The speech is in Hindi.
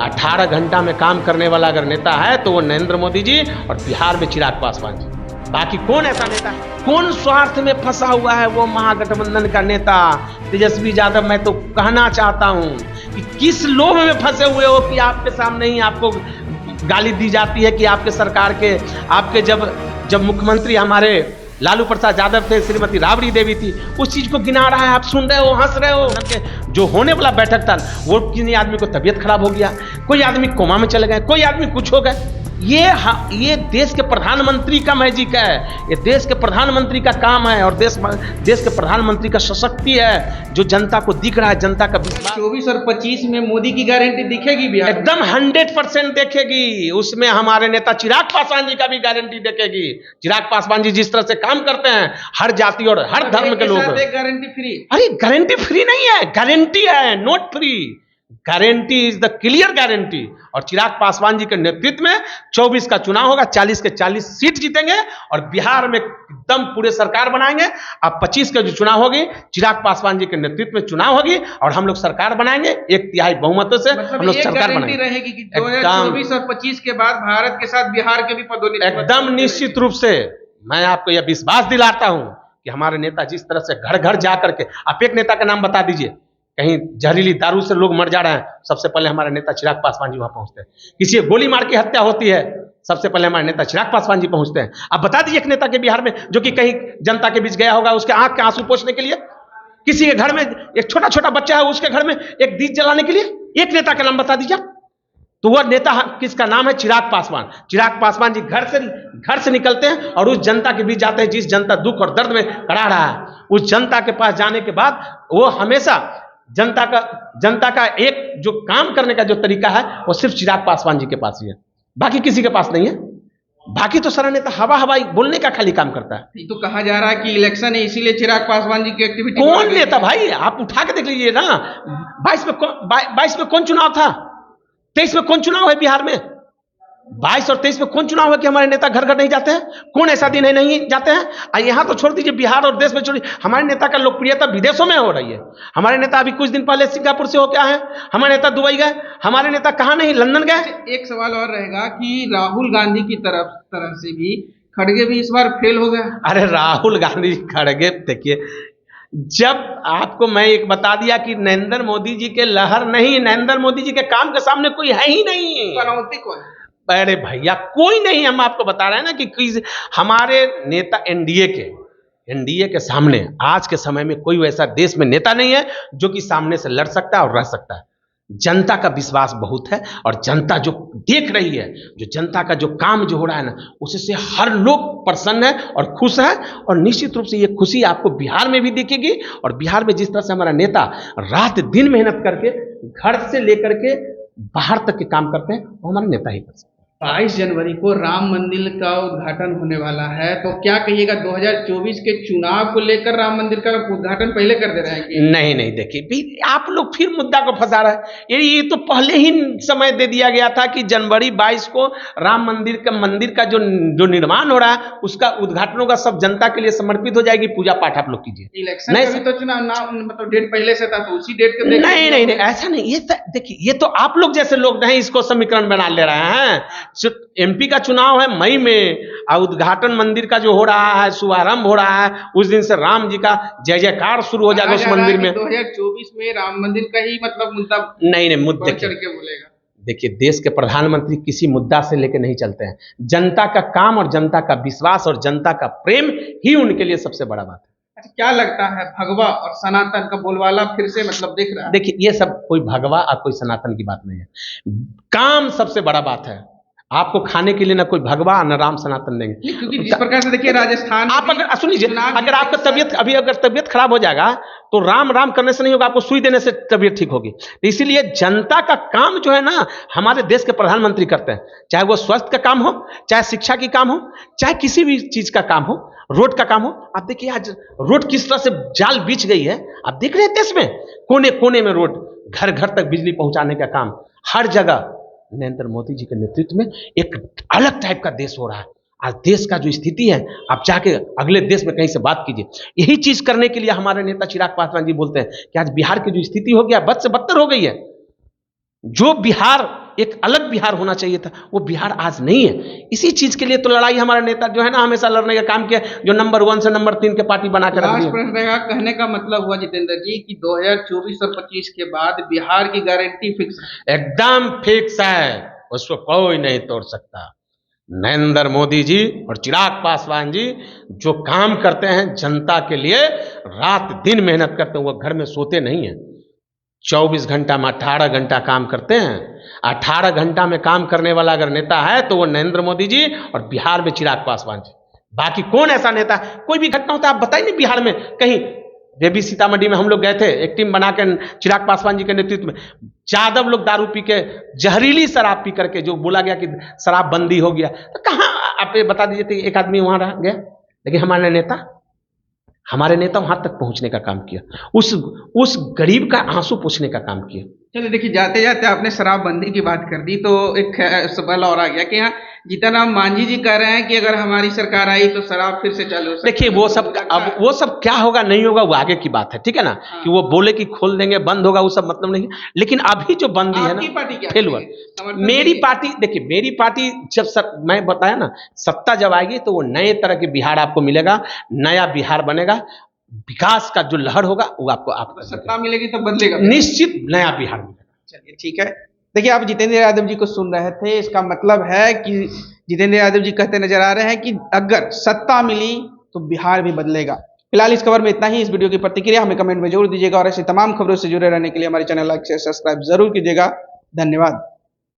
18 घंटा में काम करने वाला अगर नेता है तो वो नरेंद्र मोदी जी और बिहार में चिराग पासवान जी। बाकी कौन ऐसा नेता है? कौन स्वार्थ में फंसा हुआ है वो महागठबंधन का नेता तेजस्वी यादव? मैं तो कहना चाहता हूं कि किस लोभ में फंसे हुए हो कि आपके सामने ही आपको गाली दी जाती है कि आपके सरकार के आपके जब मुख्यमंत्री हमारे लालू प्रसाद यादव थे, श्रीमती राबड़ी देवी थी, उस चीज को गिना रहा है, आप सुन रहे हो, हंस रहे हो। जो होने वाला बैठक था वो किसी आदमी को तबीयत खराब हो गया, कोई आदमी कोमा में चले गए, कोई आदमी कुछ हो गए। ये देश के प्रधानमंत्री का मैजिक है, ये देश के प्रधानमंत्री का काम है और देश के प्रधानमंत्री का सशक्ति है जो जनता को दिख रहा है, जनता का विश्वास। 24 और 25 में मोदी की गारंटी दिखेगी बिहार में? एकदम 100% देखेगी। उसमें हमारे नेता चिराग पासवान जी का भी गारंटी देखेगी। चिराग पासवान जी जिस तरह से काम करते हैं, हर जाति और हर धर्म के लोग। Guarantee free? अरे गारंटी फ्री नहीं है, गारंटी है, not free. Guarantee is the clear guarantee. और चिराग पासवान जी के नेतृत्व में 24 का चुनाव होगा, 40 के 40 सीट जीतेंगे और बिहार में एकदम पूरे सरकार बनाएंगे। अब 25 का जो चुनाव होगी, चिराग पासवान जी के नेतृत्व में चुनाव होगी और हम लोग सरकार बनाएंगे 1/3 बहुमतों से। मतलब हम लोग सरकार बनाएंगे रहेगी कि 2024 और 25 के बाद भारत के साथ बिहार के भी पदोन्नति एकदम निश्चित रूप से। मैं आपको यह विश्वास दिलाता हूं कि हमारे नेता जिस तरह से घर घर जा करके, आप एक नेता का नाम बता दीजिए कहीं जहरीली दारू से लोग मर जा रहे हैं, सबसे पहले हमारे नेता चिराग पासवान जी वहां पहुंचते हैं। किसी गोली मार के हत्या होती है, सबसे पहले हमारे नेता चिराग पासवान जी पहुंचते हैं। आप बता दीजिए एक नेता के बिहार में जो कि कहीं जनता के बीच गया होगा उसके आंख के आंसू पोंछने के लिए, किसी के घर में एक छोटा छोटा बच्चा है उसके घर में एक दीप जलाने के लिए, एक नेता का नाम बता दीजिए। तो वह नेता किसका नाम है? चिराग पासवान। चिराग पासवान जी घर से निकलते हैं और उस जनता के बीच जाते हैं जिस जनता दुख और दर्द में खड़ा रहा है। उस जनता के पास जाने के बाद वो हमेशा जनता का एक जो काम करने का जो तरीका है वो सिर्फ चिराग पासवान जी के पास ही है, बाकी किसी के पास नहीं है। बाकी तो सारा नेता हवाई बोलने का खाली काम करता है। तो कहा जा रहा है कि इलेक्शन है इसीलिए चिराग पासवान जी की एक्टिविटी। कौन नेता भाई? आप उठा के देख लीजिए ना, 22 में कौन चुनाव था, 23 में कौन चुनाव है बिहार में? 22 और 23 में कौन चुनाव है कि हमारे नेता घर घर नहीं जाते हैं? कौन ऐसा दिन है नहीं जाते हैं? यहां तो छोड़ दीजिए बिहार और देश में, छोड़िए हमारे नेता का लोकप्रियता विदेशों में हो रही है। हमारे नेता अभी कुछ दिन पहले सिंगापुर से होकर आए हैं, हमारे नेता दुबई गए, हमारे नेता कहां नहीं, लंदन गए। एक सवाल और रहेगा कि राहुल गांधी की तरफ से भी खड़गे भी इस बार फेल हो गया। अरे राहुल गांधी खड़गे, देखिए जब आपको मैं एक बता दिया कि नरेंद्र मोदी जी के लहर नहीं, नरेंद्र मोदी जी के काम के सामने कोई है ही नहीं। पनौती कौन? अरे भैया कोई नहीं। हम आपको बता रहे हैं ना कि हमारे नेता एनडीए के सामने आज के समय में कोई वैसा देश में नेता नहीं है जो कि सामने से लड़ सकता है और रह सकता है। जनता का विश्वास बहुत है और जनता जो देख रही है, जो जनता का जो काम जो हो रहा है ना, उससे हर लोग प्रसन्न है और खुश है। और निश्चित रूप से ये खुशी आपको बिहार में भी दिखेगी। और बिहार में जिस तरह से हमारा नेता रात दिन मेहनत करके घर से लेकर के बाहर तक के काम करते हैं, वो हमारे नेता ही कर सकते हैं। 22 जनवरी को राम मंदिर का उद्घाटन होने वाला है, तो क्या कहिएगा 2024 के चुनाव को लेकर राम मंदिर का उद्घाटन पहले कर दे रहे हैं कि नहीं देखिए आप लोग फिर मुद्दा को फंसा रहे हैं। ये तो पहले ही समय दे दिया गया था कि जनवरी 22 को राम मंदिर का जो निर्माण हो रहा है उसका उद्घाटन होगा, सब जनता के लिए समर्पित हो जाएगी, पूजा पाठ आप लोग कीजिए। इलेक्शन नहीं तो चुनाव ना मतलब डेट पहले से था तो उसी डेट के नहीं ऐसा नहीं। ये देखिए ये तो आप लोग जैसे लोग नहीं इसको समीकरण बना ले रहे हैं। एमपी का चुनाव है मई में और उद्घाटन मंदिर का जो हो रहा है, शुभारंभ हो रहा है, उस दिन से राम जी का जय जयकार शुरू हो जाएगा उस मंदिर में। 2024 में राम मंदिर का ही मतलब मुद्दा नहीं मुद्दे चढ़ के बोलेगा। देखिए देश के प्रधानमंत्री किसी मुद्दा से लेकर नहीं चलते हैं। जनता का काम और जनता का विश्वास और जनता का प्रेम ही उनके लिए सबसे बड़ा बात है। अच्छा, क्या लगता है भगवा और सनातन का बोलबाला फिर से मतलब दिख रहा है? देखिए ये सब कोई भगवा और कोई सनातन की बात नहीं है, काम सबसे बड़ा बात है। आपको खाने के लिए ना कोई भगवा न राम सनातन देंगे। क्योंकि जिस प्रकार से देखिए राजस्थान, आप अगर सुन लीजिए, अगर आपका तबियत खराब हो जाएगा तो राम करने से नहीं होगा, आपको सुई देने से तबियत ठीक होगी। तो इसीलिए जनता का काम जो है ना हमारे देश के प्रधानमंत्री करते हैं, चाहे वो स्वास्थ्य का काम हो, चाहे शिक्षा की काम हो, चाहे किसी भी चीज का काम हो, रोड का काम हो। आप देखिए आज रोड किस तरह से जाल बिछ गई है, आप देख रहे हैं देश में कोने कोने में रोड, घर घर तक बिजली पहुंचाने का काम हर जगह नरेंद्र मोदी जी के नेतृत्व में एक अलग टाइप का देश हो रहा है। आज देश का जो स्थिति है, आप जाके अगले देश में कहीं से बात कीजिए, यही चीज करने के लिए हमारे नेता चिराग पासवान जी बोलते हैं कि आज बिहार की जो स्थिति हो गया बद से बदतर हो गई है। जो बिहार एक अलग बिहार होना चाहिए था, वो बिहार आज नहीं है। इसी चीज के लिए तो लड़ाई हमारे नेता जो है ना हमेशा लड़ने का काम किया, जो नंबर 1 से नंबर 3 के पार्टी बना के रख लास्ट दिए। प्रश्न रहेगा, कहने का मतलब हुआ जितेंद्र जी कि 2024 और 25 के बाद बिहार की गारंटी फिक्स है। एकदम फिक्स है, उसको कोई नहीं तोड़ सकता। नरेंद्र मोदी जी और चिराग पासवान जी जो काम करते हैं जनता के लिए, रात दिन मेहनत करते हैं, वो घर में सोते नहीं हैं। 24 घंटा में 18 घंटा काम करते हैं। 18 घंटा में काम करने वाला अगर नेता है तो वो नरेंद्र मोदी जी और बिहार में चिराग पासवान जी। बाकी कौन ऐसा नेता, कोई भी घटना होता है आप बताइए नहीं बिहार में कहीं। देवी सीतामढ़ी में हम लोग गए थे, एक टीम बना के चिराग पासवान जी के नेतृत्व में। यादव लोग दारू पी के, जहरीली शराब पी करके, जो बोला गया कि शराब बंदी हो गया, तो कहाँ आप ये बता दीजिए। तो एक आदमी वहां रह गया, लेकिन हमारे नेता वहां तक पहुंचने का काम किया, उस गरीब का आंसू पोंछने का काम किया। चलिए देखिए, जाते जाते आपने शराबबंदी की बात कर दी तो एक सवाल और आ गया कि यहाँ जीतन राम मांझी जी कह रहे हैं कि अगर हमारी सरकार आई तो शराब फिर से चालू हो सकती है। देखिए वो सब, अब वो सब क्या होगा नहीं होगा वो आगे की बात है, ठीक है ना। हाँ। कि वो बोले कि खोल देंगे बंद होगा, वो सब मतलब नहीं। लेकिन अभी जो बंदी है आपकी ना, पार्टी क्या फेल हुआ। करेगी? समर्थन मेरी देगी? पार्टी, देखिए मेरी पार्टी जब मैं बताया ना, सत्ता जब आएगी तो वो नए तरह के बिहार आपको मिलेगा, नया बिहार बनेगा, विकास का जो लहर होगा वो आपको सत्ता मिलेगी तो बदलेगा। निश्चित नया बिहार मिलेगा। चलिए ठीक है। देखिए आप जितेंद्र यादव जी को सुन रहे थे, इसका मतलब है कि जितेंद्र यादव जी कहते नजर आ रहे हैं कि अगर सत्ता मिली तो बिहार भी बदलेगा। फिलहाल इस खबर में इतना ही। इस वीडियो की प्रतिक्रिया हमें कमेंट में जरूर दीजिएगा और ऐसी तमाम खबरों से जुड़े रहने के लिए हमारे चैनल लाइक शेयर सब्सक्राइब जरूर कीजिएगा। धन्यवाद।